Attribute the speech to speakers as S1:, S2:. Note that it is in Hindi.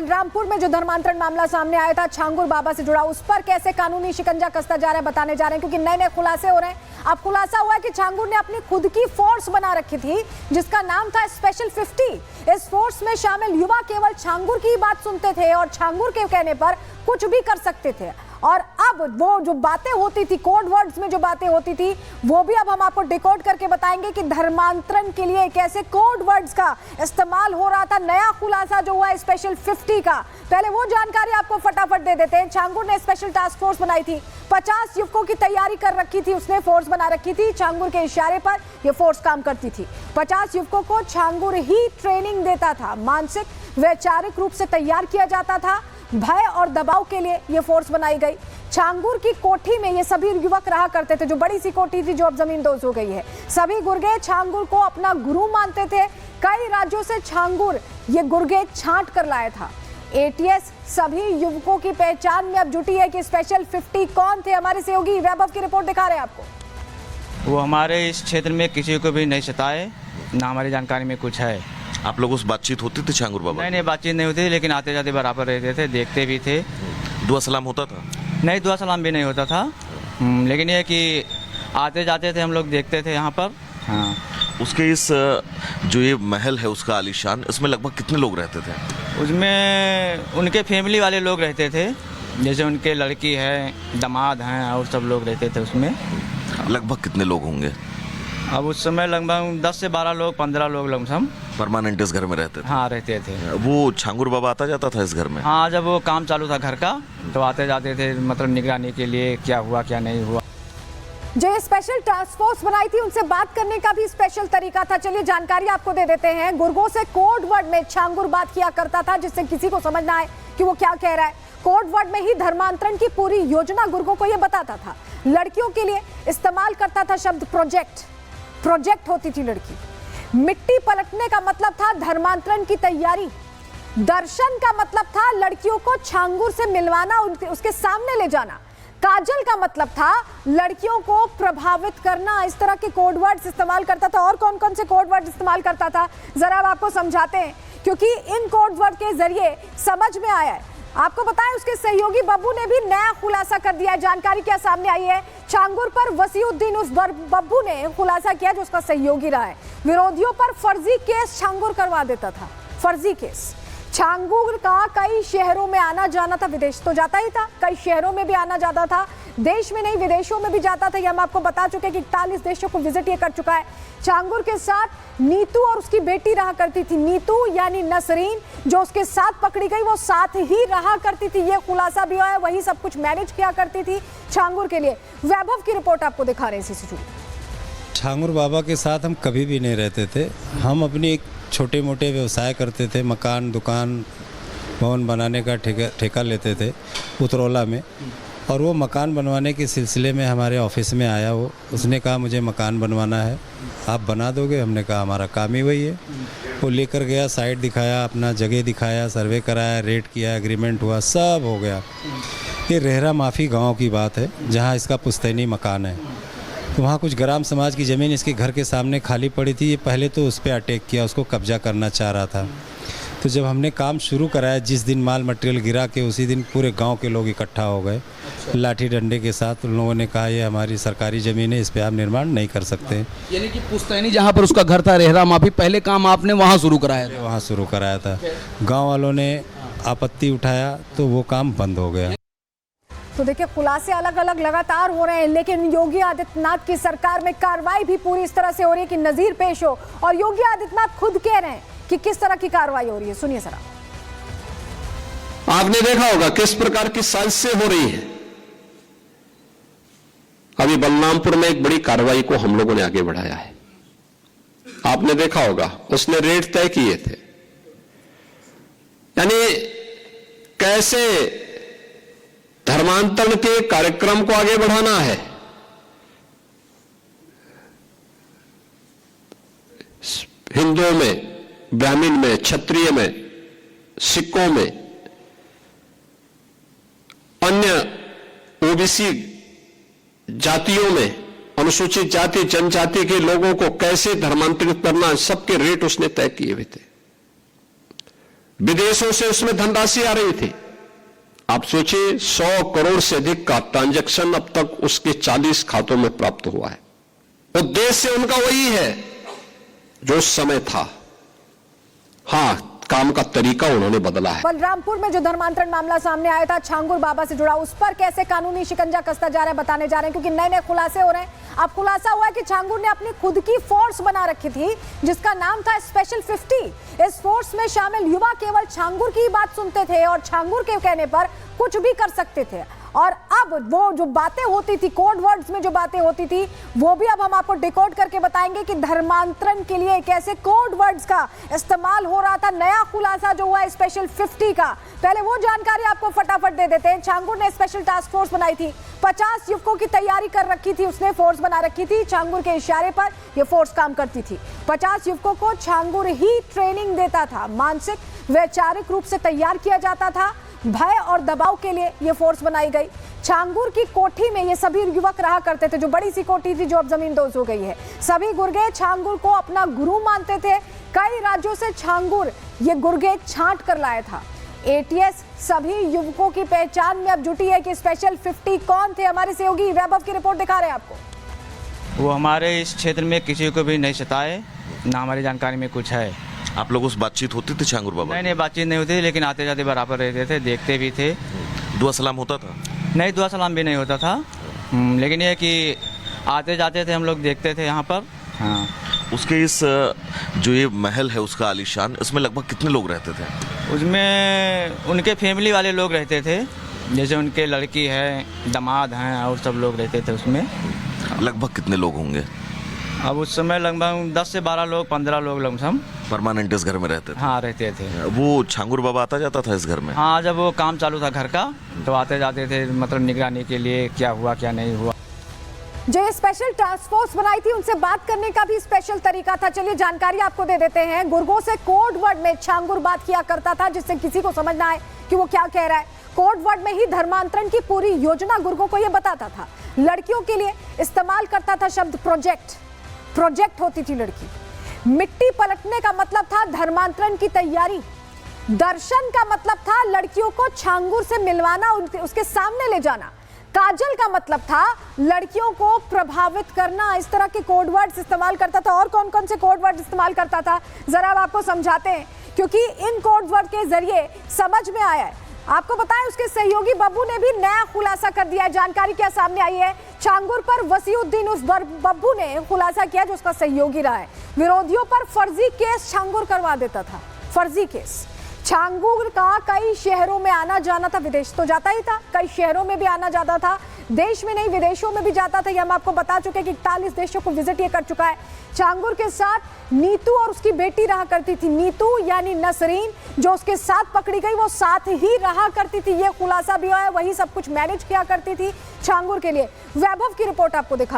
S1: बलरामपुर में जो धर्मांतरण मामला सामने आया था छांगुर बाबा से जुड़ा, उस पर कैसे कानूनी शिकंजा कसता जा रहा है बताने जा रहे हैं, क्योंकि नए नए खुलासे हो रहे हैं। अब खुलासा हुआ है कि छांगुर ने अपनी खुद की फोर्स बना रखी थी जिसका नाम था स्पेशल 50। इस फोर्स में शामिल युवा केवल छांगुर की बात सुनते थे और छांगुर के कहने पर कुछ भी कर सकते थे। और अब वो जो बातें होती थी, कोड वर्ड्स में जो बातें होती थी, वो भी अब हम आपको डिकोड करके बताएंगे कि धर्मांतरण के लिए कैसे कोड वर्ड्स का इस्तेमाल हो रहा था। नया खुलासा जो हुआ है स्पेशल 50 का, पहले वो जानकारी आपको फटाफट दे देते हैं। छांगुर ने स्पेशल टास्क फोर्स बनाई थी, 50 युवकों की तैयारी कर रखी थी, उसने फोर्स बना रखी थी। छांगुर के इशारे पर यह फोर्स काम करती थी। 50 युवकों को छांगुर ही ट्रेनिंग देता था, मानसिक वैचारिक रूप से तैयार किया जाता था। भय और दबाव के लिए यह फोर्स बनाई गई। छांगुर की कोठी में ये सभी युवक रहा करते थे, जो बड़ी सी कोठी थी जो अब जमींदोज हो गई है। सभी गुर्गे छांगुर को अपना गुरु मानते थे। कई राज्यों से छांगुर ये गुर्गे छांट कर लाया था। एटीएस सभी युवकों की पहचान में अब जुटी है कि स्पेशल 50 कौन थे। हमारे सहयोगी वैभव की रिपोर्ट दिखा रहे हैं आपको।
S2: वो हमारे इस क्षेत्र में किसी को भी नहीं सताए, ना हमारी जानकारी में कुछ है।
S3: आप लोगों से बातचीत होती थी छांगुर बाबा?
S2: नहीं, बातचीत नहीं होती थी, लेकिन आते जाते बराबर रहते थे, देखते भी थे।
S3: दुआ सलाम होता था?
S2: नहीं, दुआ सलाम भी नहीं होता था, लेकिन ये कि आते जाते थे, हम लोग देखते थे यहाँ पर। हाँ,
S3: उसके इस जो ये महल है उसका आलीशान, इसमें लगभग कितने लोग रहते थे?
S2: उसमें उनके फैमिली वाले लोग रहते थे, जैसे उनके लड़की है, दामाद हैं और सब लोग रहते थे उसमें।
S3: लगभग कितने लोग होंगे?
S2: अब उस समय लगभग 10 से 12 लोग, 15 लोग लमसम
S3: परमानेंट इस घर में रहते थे?
S2: हाँ, रहते थे।
S3: वो छांगुर बाबा आता जाता था इस घर में?
S2: हाँ, जब वो काम चालू था घर का तो आते जाते थे, मतलब निगरानी के लिए क्या हुआ क्या नहीं हुआ।
S1: जो स्पेशल टास्क फोर्स बनाई थी उनसे बात करने का भी स्पेशल तरीका था। चलिए जानकारी आपको दे देते हैं। गुर्गों से कोड वर्ड में छांगुर बात किया करता था जिससे किसी को समझ ना आए कि वो क्या कह रहा है। कोड वर्ड में ही धर्मांतरण की पूरी योजना गुर्गों को यह बताता था। लड़कियों के लिए इस्तेमाल करता था शब्द प्रोजेक्ट होती थी लड़की। मिट्टी पलटने का मतलब था धर्मांतरण की तैयारी। दर्शन का मतलब था लड़कियों को छांगुर से मिलवाना, उसके सामने ले जाना। काजल का मतलब था लड़कियों को प्रभावित करना। इस तरह के कोड वर्ड्स इस्तेमाल करता था। और कौन कौन से कोड वर्ड इस्तेमाल करता था जरा अब आपको समझाते हैं, क्योंकि इन कोड वर्ड के जरिए समझ में आया है। आपको बताएं उसके सहयोगी बब्बू ने भी नया खुलासा कर दिया है। जानकारी क्या सामने आई है? छांगुर पर वसीउद्दीन उस बब्बू ने खुलासा किया जो उसका सहयोगी रहा है। विरोधियों पर फर्जी केस छांगुर करवा देता था। फर्जी केस छांगुर का कई शहरों में आना जाना था। विदेश तो जाता ही था, कई शहरों में भी आना जाता था। देश में नहीं विदेशों में भी जाता था। ये हम आपको बता चुके हैं कि 41 देशों को विजिट ये कर चुका है। छांगुर के साथ नीतू और उसकी बेटी रहा करती थी। नीतू यानी नसरीन जो उसके साथ पकड़ी गई, वो साथ ही रहा करती थी। ये खुलासा भी हुआ है। वही सब कुछ मैनेज किया करती थी छांगुर के लिए। वैभव की रिपोर्ट आपको दिखा रहे हैं इसी से जुड़ी।
S4: छांगुर बाबा के साथ हम कभी भी नहीं रहते थे। हम अपनी एक छोटे मोटे व्यवसाय करते थे। मकान, दुकान, भवन बनाने का ठेका लेते थे उतरौला में। और वो मकान बनवाने के सिलसिले में हमारे ऑफिस में आया। वो उसने कहा मुझे मकान बनवाना है, आप बना दोगे? हमने कहा हमारा काम ही वही है। वो लेकर गया, साइट दिखाया, अपना जगह दिखाया, सर्वे कराया, रेट किया, एग्रीमेंट हुआ, सब हो गया। ये रेहरा माफ़ी गांव की बात है जहां इसका पुश्तैनी मकान है। तो वहाँ कुछ ग्राम समाज की ज़मीन इसके घर के सामने खाली पड़ी थी। ये पहले तो उस पर अटैक किया, उसको कब्जा करना चाह रहा था। तो जब हमने काम शुरू कराया, जिस दिन माल मटेरियल गिरा के उसी दिन पूरे गांव के लोग इकट्ठा हो गए लाठी डंडे के साथ। उन लोगों ने कहा ये हमारी सरकारी ज़मीन है, इस पर आप निर्माण नहीं कर सकते।
S5: यानी कि पुश्तैनी जहाँ पर उसका घर था रेहरा माफी, पहले काम आपने वहाँ शुरू कराया था?
S4: वहाँ शुरू कराया था। गाँव वालों ने आपत्ति उठाया तो वो काम बंद हो गया।
S1: तो देखिए खुलासे अलग अलग लगातार हो रहे हैं, लेकिन योगी आदित्यनाथ की सरकार में कार्रवाई भी पूरी इस तरह से हो रही है कि नजीर पेश हो। और योगी आदित्यनाथ खुद कह रहे हैं कि किस तरह की कार्रवाई हो रही है, सुनिए जरा।
S6: आपने देखा होगा किस प्रकार की साजिशें हो रही है। अभी बलरामपुर में एक बड़ी कार्रवाई को हम लोगों ने आगे बढ़ाया है। आपने देखा होगा उसने रेट तय किए थे। यानी कैसे धर्मांतरण के कार्यक्रम को आगे बढ़ाना है। हिंदुओं में, ब्राह्मण में, क्षत्रिय में, सिखों में, अन्य ओबीसी जातियों में, अनुसूचित जाति जनजाति के लोगों को कैसे धर्मांतरित करना, सबके रेट उसने तय किए हुए थे। विदेशों से उसमें धनराशि आ रही थी। आप सोचिए 100 करोड़ से अधिक का ट्रांजैक्शन अब तक उसके 40 खातों में प्राप्त हुआ है। उद्देश्य उनका वही है जो उस समय था। हां, काम का तरीका उन्होंने बदला है।
S1: बलरामपुर में जो धर्मांतरण मामला सामने आया था छांगुर बाबा से जुड़ा, उस पर कैसे कानूनी शिकंजा कसता जा रहा है बताने जा रहे हैं, क्योंकि नए नए खुलासे हो रहे हैं। अब खुलासा हुआ है कि छांगुर ने अपनी खुद की फोर्स बना रखी थी जिसका नाम था स्पेशल 50। इस फोर्स में शामिल युवा केवल छांगुर की बात सुनते थे और छांगुर के कहने पर कुछ भी कर सकते थे। और अब वो जो बातें होती थी, कोड वर्ड्स में जो बातें होती थी, वो भी अब हम आपको डिकोड करके बताएंगे कि धर्मांतरण के लिए कैसे कोड वर्ड्स का इस्तेमाल हो रहा था। नया खुलासा जो हुआ है स्पेशल 50 का, पहले वो जानकारी आपको फटाफट दे देते हैं। छांगुर ने स्पेशल टास्क फोर्स बनाई थी, 50 युवकों की तैयारी कर रखी थी, उसने फोर्स बना रखी थी। छांगुर के इशारे पर यह फोर्स काम करती थी। 50 युवकों को छांगुर ही ट्रेनिंग देता था, मानसिक वैचारिक रूप से तैयार किया जाता था। भय और दबाव के लिए ये फोर्स बनाई गई। छांगुर की कोठी में ये सभी युवक रहा करते थे, जो बड़ी सी कोठी थी जो अब जमींदोज हो गई है। सभी गुर्गे छांगुर को अपना गुरु मानते थे। कई राज्यों से छांगुर ये गुर्गे छांट कर लाया था। एटीएस सभी युवकों की पहचान में अब जुटी है कि स्पेशल 50 कौन थे। हमारे सहयोगी वैभव की रिपोर्ट दिखा रहे हैं आपको।
S2: वो हमारे इस क्षेत्र में किसी को भी नहीं सताए, ना हमारी जानकारी में कुछ है।
S3: आप लोगों से बातचीत होती थी छांगुर बाबा?
S2: नहीं, बातचीत नहीं होती, लेकिन आते जाते बराबर रहते थे, देखते भी थे।
S3: दुआ सलाम होता था?
S2: नहीं, दुआ सलाम भी नहीं होता था, लेकिन ये कि आते जाते थे, हम लोग देखते थे यहाँ पर। हाँ,
S3: उसके इस जो ये महल है उसका आलीशान, इसमें लगभग कितने लोग रहते थे?
S2: उसमें उनके फैमिली वाले लोग रहते थे, जैसे उनके लड़की है, दामाद हैं और सब लोग रहते थे उसमें।
S3: लगभग कितने लोग होंगे?
S2: अब उस समय लगभग 10 से 12 लोग, 15 लोग लमसम
S3: परमानेंट इस घर में रहते थे?
S2: हाँ, रहते थे।
S3: वो छांगुर बाबा आता जाता था इस घर में?
S2: हाँ, जब वो काम चालू था घर का तो आते जाते थे, मतलब निगरानी के लिए क्या हुआ क्या नहीं हुआ।
S1: जो ये स्पेशल टास्क फोर्स बनाई थी उनसे बात करने का भी स्पेशल तरीका था। चलिए जानकारी आपको दे देते हैं। गुर्गों से कोड वर्ड में छांगुर बात किया करता था जिससे किसी को समझ ना आए कि वो क्या कह रहा है। कोड वर्ड में ही धर्मांतरण की पूरी योजना गुर्गों को ये बताता था। लड़कियों के लिए इस्तेमाल करता था शब्द प्रोजेक्ट होती थी लड़की। मिट्टी पलटने का मतलब था धर्मांतरण की तैयारी। दर्शन का मतलब था लड़कियों को छांगुर से मिलवाना, उसके सामने ले जाना। काजल का मतलब था लड़कियों को प्रभावित करना। इस तरह के कोड वर्ड्स इस्तेमाल करता था। और कौन कौन से कोड वर्ड इस्तेमाल करता था जरा अब आपको समझाते हैं, क्योंकि इन कोड वर्ड के जरिए समझ में आया है। आपको बताएं उसके सहयोगी बब्बू ने भी नया खुलासा कर दिया है। जानकारी क्या सामने आई है? छांगुर पर वसीउद्दीन उस बब्बू ने खुलासा किया जो उसका सहयोगी रहा है। विरोधियों पर फर्जी केस छांगुर करवा देता था। फर्जी केस छांगुर का कई शहरों में आना जाना था। विदेश तो जाता ही था, कई शहरों में भी आना जाता था। देश में नहीं विदेशों में भी जाता था। ये हम आपको बता चुके कि 41 देशों को विजिट ये कर चुका है। छांगुर के साथ नीतू और उसकी बेटी रहा करती थी। नीतू यानी नसरीन जो उसके साथ पकड़ी गई, वो साथ ही रहा करती थी। ये खुलासा भी हुआ है। वही सब कुछ मैनेज किया करती थी छांगुर के लिए। वैभव की रिपोर्ट आपको दिखा